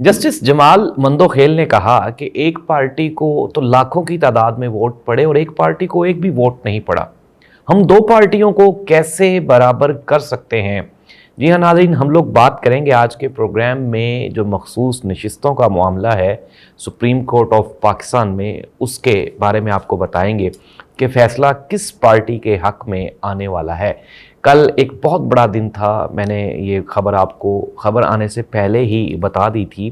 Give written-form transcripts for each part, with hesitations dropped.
Justice Jamal Mandokhel ने कहा कि एक पार्टी को तो लाखों की तादाद में वोट पड़े और एक पार्टी को एक भी वोट नहीं पड़ा। हम दो पार्टियों को कैसे बराबर कर सकते हैं। जी हाँ नाज़रीन, हम लोग बात करेंगे आज के प्रोग्राम में जो मखसूस नशिस्तों का मामला है सुप्रीम कोर्ट ऑफ पाकिस्तान में, उसके बारे में आपको बताएंगे कि फ़ैसला किस पार्टी के हक़ में आने वाला है। कल एक बहुत बड़ा दिन था, मैंने ये खबर आपको खबर आने से पहले ही बता दी थी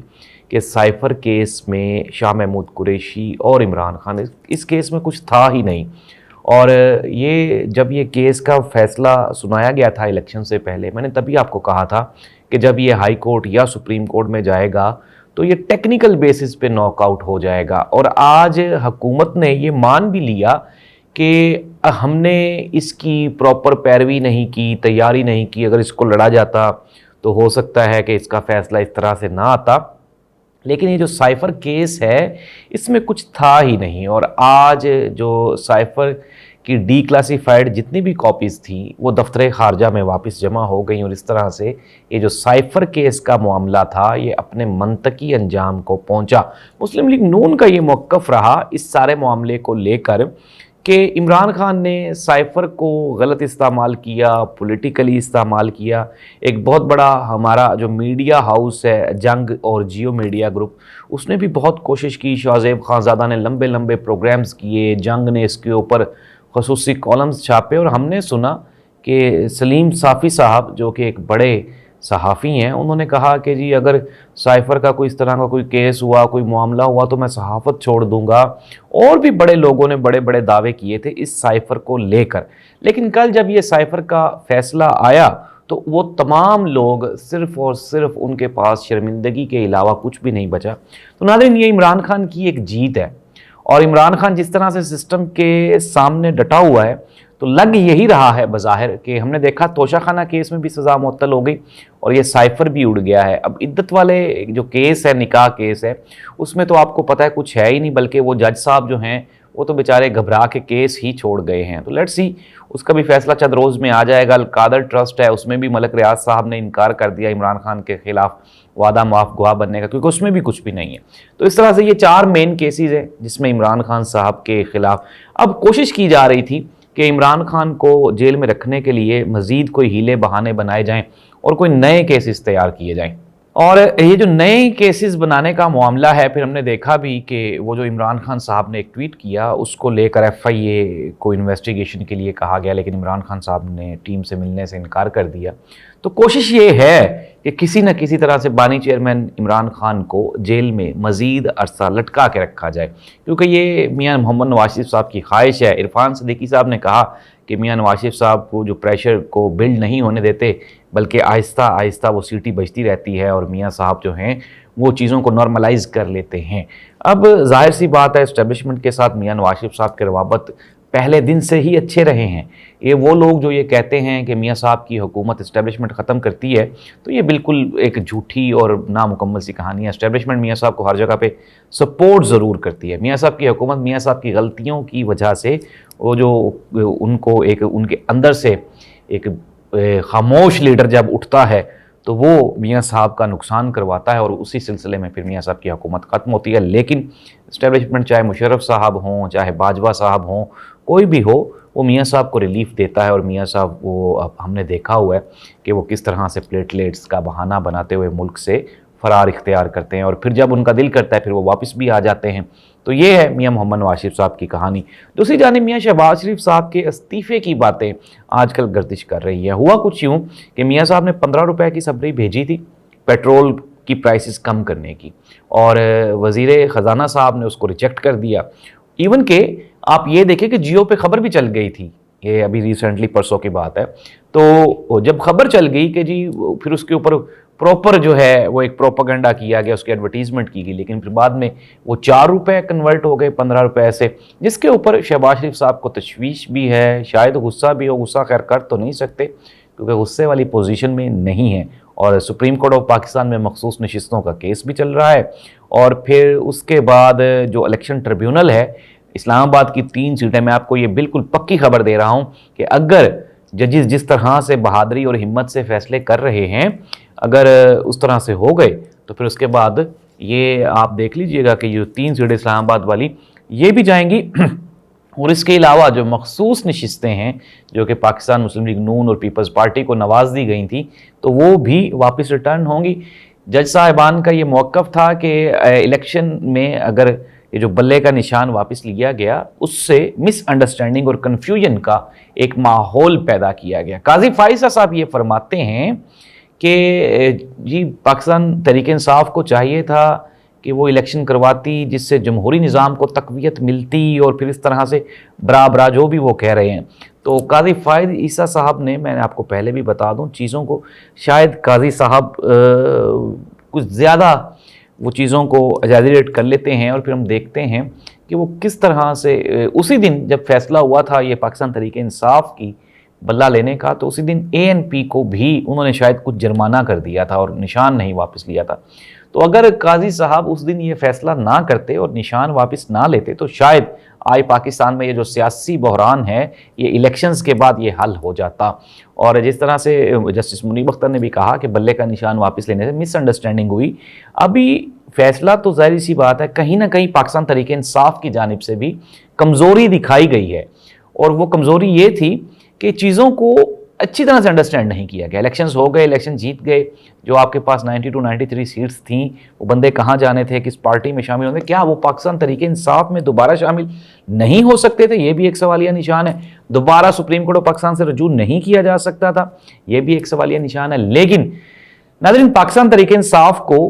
कि साइफ़र केस में शाह महमूद कुरैशी और इमरान खान, इस केस में कुछ था ही नहीं। और ये जब ये केस का फ़ैसला सुनाया गया था इलेक्शन से पहले, मैंने तभी आपको कहा था कि जब ये हाई कोर्ट या सुप्रीम कोर्ट में जाएगा तो ये टेक्निकल बेसिस पे नॉकआउट हो जाएगा। और आज हुकूमत ने ये मान भी लिया कि हमने इसकी प्रॉपर पैरवी नहीं की, तैयारी नहीं की। अगर इसको लड़ा जाता तो हो सकता है कि इसका फ़ैसला इस तरह से ना आता, लेकिन ये जो साइफ़र केस है इसमें कुछ था ही नहीं। और आज जो साइफ़र की डीक्लासिफाइड जितनी भी कॉपीज़ थी वो दफ्तर ख़ारजा में वापस जमा हो गई, और इस तरह से ये जो साइफ़र केस का मामला था ये अपने मंतकी अंजाम को पहुंचा। मुस्लिम लीग नून का ये मौक़िफ़ रहा इस सारे मामले को लेकर कि इमरान खान ने साइफ़र को गलत इस्तेमाल किया, पॉलिटिकली इस्तेमाल किया। एक बहुत बड़ा हमारा जो मीडिया हाउस है जंग और जियो मीडिया ग्रुप, उसने भी बहुत कोशिश की। शाहज़ेब खानज़ादा ने लंबे लंबे प्रोग्राम्स किए, जंग ने इसके ऊपर ख़ुसूसी कॉलम्स छापे, और हमने सुना कि सलीम साफ़ी साहब जो कि एक बड़े सहाफ़ी हैं, उन्होंने कहा कि जी अगर साइफ़र का कोई इस तरह का कोई केस हुआ, कोई मामला हुआ तो मैं सहाफ़त छोड़ दूंगा। और भी बड़े लोगों ने बड़े बड़े दावे किए थे इस साइफ़र को लेकर। लेकिन कल जब ये साइफ़र का फ़ैसला आया तो वो तमाम लोग सिर्फ़ और सिर्फ उनके पास शर्मिंदगी के अलावा कुछ भी नहीं बचा। तो नाज़रीन, ये इमरान खान की एक जीत है, और इमरान खान जिस तरह से सिस्टम के सामने डटा हुआ है तो लग यही रहा है बज़ाहिर कि हमने देखा तोशाखाना केस में भी सज़ा मुअत्तल हो गई और ये साइफ़र भी उड़ गया है। अब इद्दत वाले जो केस है, निकाह केस है, उसमें तो आपको पता है कुछ है ही नहीं, बल्कि वो जज साहब जो हैं वो तो बेचारे घबरा के केस ही छोड़ गए हैं। तो लेट्स सी, उसका भी फैसला चंद रोज़ में आ जाएगा। अलकादर ट्रस्ट है, उसमें भी मलक रियाज साहब ने इनकार कर दिया इमरान खान के ख़िलाफ़ वादा माफ़ गवाह बनने का, क्योंकि उसमें भी कुछ भी नहीं है। तो इस तरह से ये 4 मेन केसेस हैं जिसमें इमरान खान साहब के ख़िलाफ़ अब कोशिश की जा रही थी कि इमरान खान को जेल में रखने के लिए मज़ीद कोई हीले बहाने बनाए जाएं और कोई नए केसेस तैयार किए जाएं। और ये जो नए केसेस बनाने का मामला है, फिर हमने देखा भी कि वो जो इमरान खान साहब ने एक ट्वीट किया उसको लेकर FIA को इन्वेस्टिगेशन के लिए कहा गया, लेकिन इमरान खान साहब ने टीम से मिलने से इनकार कर दिया। तो कोशिश ये है कि किसी न किसी तरह से बानी चेयरमैन इमरान खान को जेल में मज़ीद अरसा लटका के रखा जाए, क्योंकि ये मियां मोहम्मद नवाज शरीफ साहब की ख्वाहिश है। इरफान सदीकी साहब ने कहा कि मियां नवाज शरीफ साहब को जो प्रेशर को बिल्ड नहीं होने देते, बल्कि आहिस्ता आहिस्ता वो सीटी बजती रहती है और मियां साहब जो हैं वो चीज़ों को नॉर्मलाइज कर लेते हैं। अब जाहिर सी बात है, इस्टेब्लिशमेंट के साथ मियां नवाज शरीफ साहब के रवाबत पहले दिन से ही अच्छे रहे हैं। ये वो लोग जो ये कहते हैं कि मियां साहब की हुकूमत इस्टेब्लिशमेंट ख़त्म करती है, तो ये बिल्कुल एक झूठी और नामुकम्मल सी कहानी है। इस्टेब्लिशमेंट मियां साहब को हर जगह पे सपोर्ट ज़रूर करती है। मियां साहब की हुकूमत मियां साहब की गलतियों की वजह से वो जो उनको एक उनके अंदर से एक खामोश लीडर जब उठता है तो वो मियां साहब का नुकसान करवाता है, और उसी सिलसिले में फिर मियां साहब की हुकूमत ख़त्म होती है। लेकिन इस्टेब्लिशमेंट चाहे मुशर्रफ साहब हों, चाहे बाजवा साहब हों, कोई भी हो, वो मियां साहब को रिलीफ देता है। और मियां साहब वो हमने देखा हुआ है कि वो किस तरह से प्लेटलेट्स का बहाना बनाते हुए मुल्क से फ़रार इख्तियार करते हैं, और फिर जब उनका दिल करता है फिर वो वापस भी आ जाते हैं। तो ये है मियां मोहम्मद नवाज शरीफ साहब की कहानी। दूसरी जानिब मियां शहबाज शरीफ साहब के इस्तीफ़े की बातें आजकल गर्दिश कर रही है। हुआ कुछ यूँ कि मियां साहब ने 15 रुपए की सब्सिडी भेजी थी पेट्रोल की प्राइसेस कम करने की, और वज़ीर ख़जाना साहब ने उसको रिजेक्ट कर दिया। इवन के आप ये देखें कि जियो पे खबर भी चल गई थी, ये अभी रिसेंटली परसों की बात है। तो जब खबर चल गई कि जी, फिर उसके ऊपर प्रॉपर जो है वो एक प्रोपेगेंडा किया गया, उसकी एडवर्टीजमेंट की गई, लेकिन फिर बाद में वो 4 रुपए कन्वर्ट हो गए 15 रुपए से, जिसके ऊपर शहबाज शरीफ साहब को तशवीश भी है, शायद गुस्सा भी हो। गुस्सा खैर कर तो नहीं सकते क्योंकि गुस्से वाली पोजीशन में नहीं है, और सुप्रीम कोर्ट ऑफ पाकिस्तान में मखसूस नशिस्तों का केस भी चल रहा है। और फिर उसके बाद जो इलेक्शन ट्रिब्यूनल है, इस्लामाबाद की 3 सीटें, मैं आपको ये बिल्कुल पक्की खबर दे रहा हूँ कि अगर जजेस जिस तरह से बहादुरी और हिम्मत से फैसले कर रहे हैं, अगर उस तरह से हो गए तो फिर उसके बाद ये आप देख लीजिएगा कि जो 3 सीटें इस्लामाबाद वाली ये भी जाएंगी और इसके अलावा जो मखसूस नशिस्तें हैं जो कि पाकिस्तान मुस्लिम लीग नून और पीपल्स पार्टी को नवाज दी गई थी तो वो भी वापस रिटर्न होंगी। जज साहिबान का ये मौक़िफ़ था कि इलेक्शन में अगर ये जो बल्ले का निशान वापस लिया गया उससे मिसअंडरस्टैंडिंग और कन्फ्यूजन का एक माहौल पैदा किया गया। काजी फाइसा साहब ये फरमाते हैं कि जी पाकिस्तान तहरीक इंसाफ को चाहिए था कि वो इलेक्शन करवाती जिससे जमहूरी निज़ाम को तक़वियत मिलती और फिर इस तरह से बरा जो भी वो कह रहे हैं। तो काजी फ़ायद ईसा साहब ने, मैंने आपको पहले भी बता दूं चीज़ों को, शायद काजी साहब कुछ ज़्यादा वो चीज़ों को एग्जैजरेट कर लेते हैं और फिर हम देखते हैं कि वो किस तरह से उसी दिन जब फैसला हुआ था ये पाकिस्तान तहरीक इंसाफ की बल्ला लेने का तो उसी दिन ANP को भी उन्होंने शायद कुछ जुर्माना कर दिया था और निशान नहीं वापस लिया था। तो अगर काजी साहब उस दिन ये फैसला ना करते और निशान वापस ना लेते तो शायद आज पाकिस्तान में ये जो सियासी बहरान है ये इलेक्शंस के बाद ये हल हो जाता। और जिस तरह से जस्टिस मुनीब अख्तर ने भी कहा कि बल्ले का निशान वापस लेने से मिसअंडरस्टैंडिंग हुई, अभी फैसला तो ज़ाहिर सी बात है कहीं ना कहीं पाकिस्तान तहरीक इंसाफ की जानिब से भी कमज़ोरी दिखाई गई है और वो कमज़ोरी ये थी कि चीज़ों को अच्छी तरह से अंडरस्टैंड नहीं किया गया। इलेक्शंस हो गए, इलेक्शन जीत गए, जो आपके पास 92 93 सीट्स थीं वो बंदे कहाँ जाने थे, किस पार्टी में शामिल होंगे, क्या वो पाकिस्तान तहरीक इंसाफ में दोबारा शामिल नहीं हो सकते थे, ये भी एक सवालिया निशान है। दोबारा सुप्रीम कोर्ट ऑफ पाकिस्तान से रजू नहीं किया जा सकता था, ये भी एक सवालिया निशान है। लेकिन नाज़रीन पाकिस्तान तहरीक इंसाफ को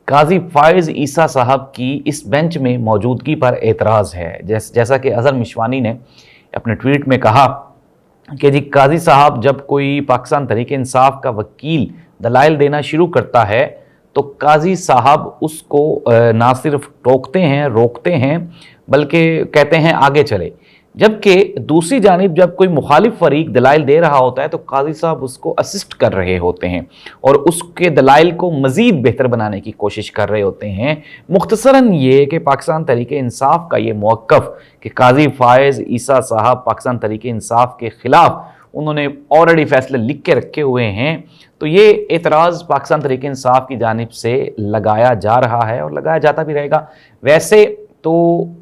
काजी फ़ायज़ ईसा साहब की इस बेंच में मौजूदगी पर एतराज़ है। जैसा कि अज़हर मिशवानी ने अपने ट्वीट में कहा कि जी काजी साहब जब कोई पाकिस्तान तहरीक इंसाफ का वकील दलाइल देना शुरू करता है तो काजी साहब उसको ना सिर्फ टोकते हैं, रोकते हैं, बल्कि कहते हैं आगे चले। जबकि दूसरी जानिब जब कोई मुखालिफ फरीक दलाइल दे रहा होता है तो काजी साहब उसको असिस्ट कर रहे होते हैं और उसके दलाइल को मज़ीद बेहतर बनाने की कोशिश कर रहे होते हैं। मुख्तसरन ये कि पाकिस्तान तहरीक इंसाफ का ये मौक़िफ़ कि काजी फ़ायज़ ईसा साहब पाकिस्तान तहरीक इंसाफ के ख़िलाफ़ उन्होंने ऑलरेडी फैसले लिख के रखे हुए हैं, तो ये एतराज़ पाकिस्तान तहरीक इंसाफ की जानिब से लगाया जा रहा है और लगाया जाता भी रहेगा। वैसे तो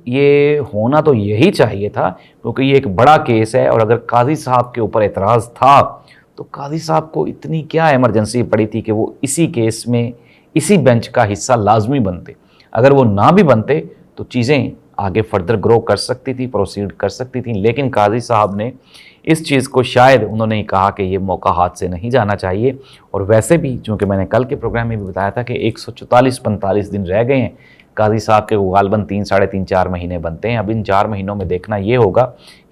ये होना तो यही चाहिए था क्योंकि ये एक बड़ा केस है और अगर काजी साहब के ऊपर एतराज़ था तो काजी साहब को इतनी क्या इमरजेंसी पड़ी थी कि वो इसी केस में इसी बेंच का हिस्सा लाजमी बनते। अगर वो ना भी बनते तो चीज़ें आगे फर्दर ग्रो कर सकती थी, प्रोसीड कर सकती थी। लेकिन काजी साहब ने इस चीज़ को शायद उन्होंने कहा कि ये मौका हाथ से नहीं जाना चाहिए। और वैसे भी चूँकि मैंने कल के प्रोग्राम में भी बताया था कि 144-45 दिन रह गए हैं, काजी साहब के गालबन 3 साढ़े 3 4 महीने बनते हैं। अब इन 4 महीनों में देखना ये होगा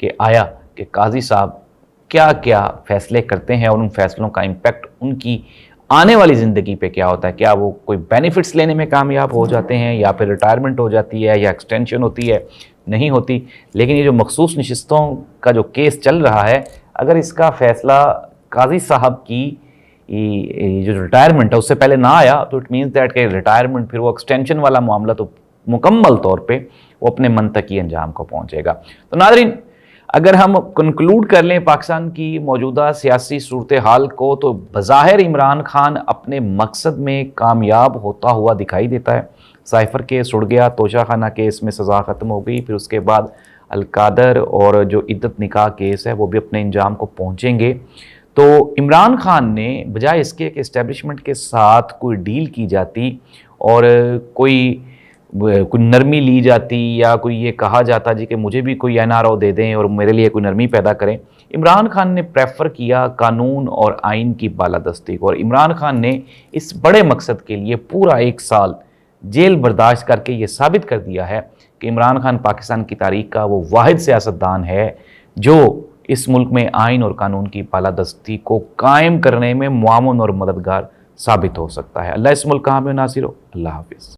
कि आया कि काजी साहब क्या क्या फ़ैसले करते हैं और उन फैसलों का इम्पेक्ट उनकी आने वाली ज़िंदगी पे क्या होता है। क्या वो कोई बेनिफिट्स लेने में कामयाब हो जाते हैं या फिर रिटायरमेंट हो जाती है या एक्सटेंशन होती है, नहीं होती। लेकिन ये जो मखसूस नशिस्तों का जो केस चल रहा है, अगर इसका फ़ैसला काजी साहब की जो रिटायरमेंट है उससे पहले ना आया तो इट मीन्स दैट कि रिटायरमेंट फिर वो एक्सटेंशन वाला मामला तो मुकम्मल तौर पे वो अपने मंतकी अंजाम को पहुंचेगा। तो नाज़रीन अगर हम कंक्लूड कर लें पाकिस्तान की मौजूदा सियासी सूरत हाल को तो बज़ाहिर इमरान खान अपने मकसद में कामयाब होता हुआ दिखाई देता है। साइफर केस उड़ गया, तोशा खाना केस में सज़ा ख़त्म हो गई, फिर उसके बाद अलकादर और जो इद्दत निकाह केस है वो भी अपने अंजाम को पहुँचेंगे। तो इमरान खान ने बजाय इसके कि इस्टेब्लिशमेंट के साथ कोई डील की जाती और कोई नरमी ली जाती या कोई ये कहा जाता जी कि मुझे भी कोई NRO दे दें और मेरे लिए कोई नरमी पैदा करें, इमरान खान ने प्रेफर किया कानून और आइन की बालादस्ती को। और इमरान खान ने इस बड़े मकसद के लिए पूरा 1 साल जेल बर्दाश्त करके ये साबित कर दिया है कि इमरान खान पाकिस्तान की तारीख का वो वाहिद सियासतदान है जो इस मुल्क में आइन और कानून की बालादस्ती को कायम करने में मुआवन और मददगार साबित हो सकता है। अल्लाह इस मुल्क का हामी नासिर हो। अल्लाह हाफिज़।